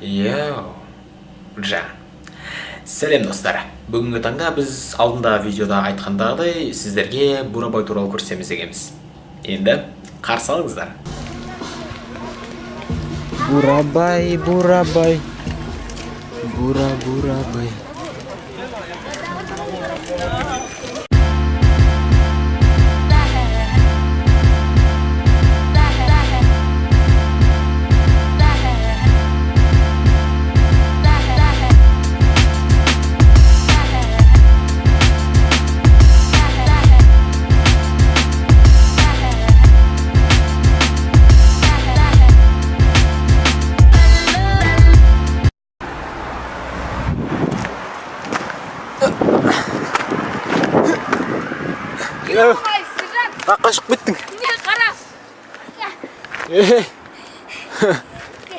Йоу, жа. Сәлем достар. Бүгінгі таңда біз алдында видеода айтқандағыдай сіздерге Бурабай туралы көрсетеміз дегенбіз. Енді қарсы алыңыздар. Бурабай, Бурабай. Бурабай. Таққа шығып кеттің. Не, қара.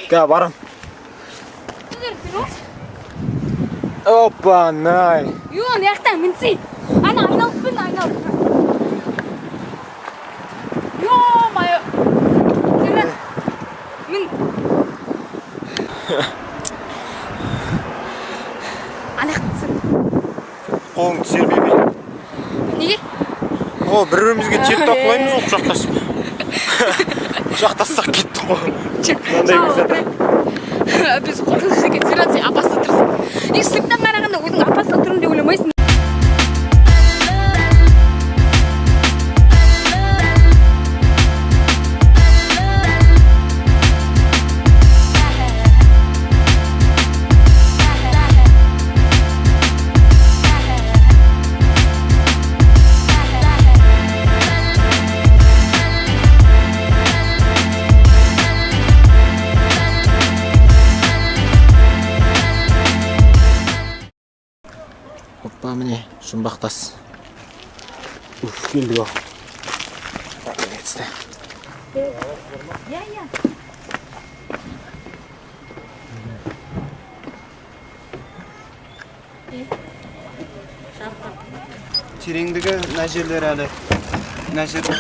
Қа, барам. Опа, най. Юн, яқтан мінсей. Ана айналып бін, айналып. Ё-майо. Жүрін. Мін. Анақтысың. Қолыңды сербеймей. Неге? О, бір-бірімізге тек тақылаймыз ол құшақтасып. Құшақтассақ кетті ғой. Мынандай қызады. Біз қорқыныш екен, сен апасына тұрсың. Не сырттан қарағанда өзің апасына тұрын деп ойламайсың. Опа, міне, жұмбақтас. Келді ғой. Наконец-то. Тереңдігі мына жерлер әлі. Мына жерлер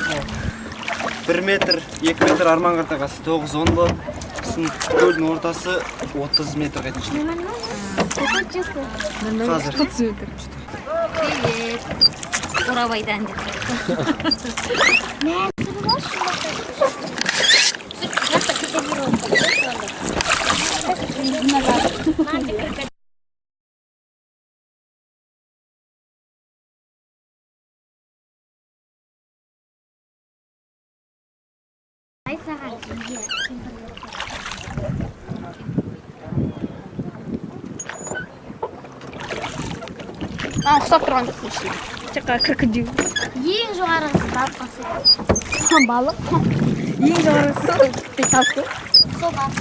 1 метр, 2 метр арман қартағасы 9-10 болып, көлдің ортасы 30 метр қайтын. Қазір. Привет. Бурабайдан деп. Ұқсап тұрған жоқпын ішінде. Жаққа крокодил. Ең жоғарғысы балық қасы. Балық. Ең жоғарғысы тасты. Сол балық.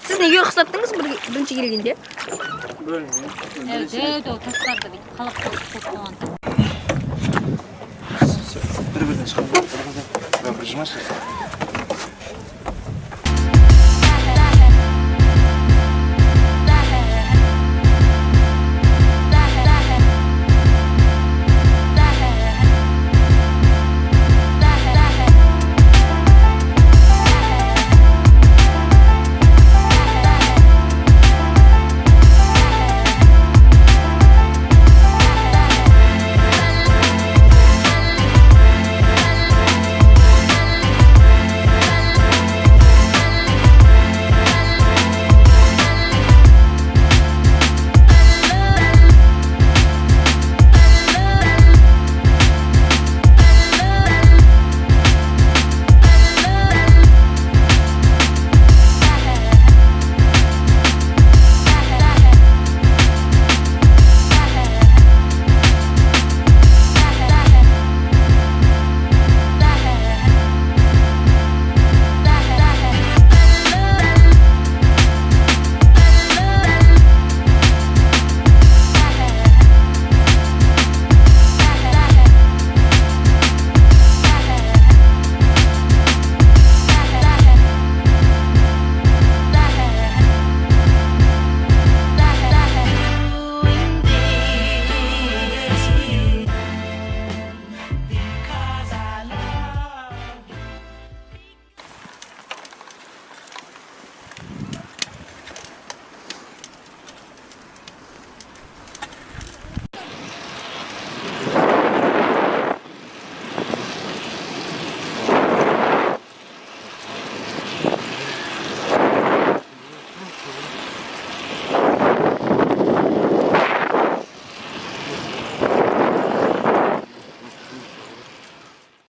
Сіз неге ұқсаттыңыз бірінші келгенде? Дөйді тастарды бүйтіп қалап қойған. Бір-бірден шығып. Бір жұмас жасап.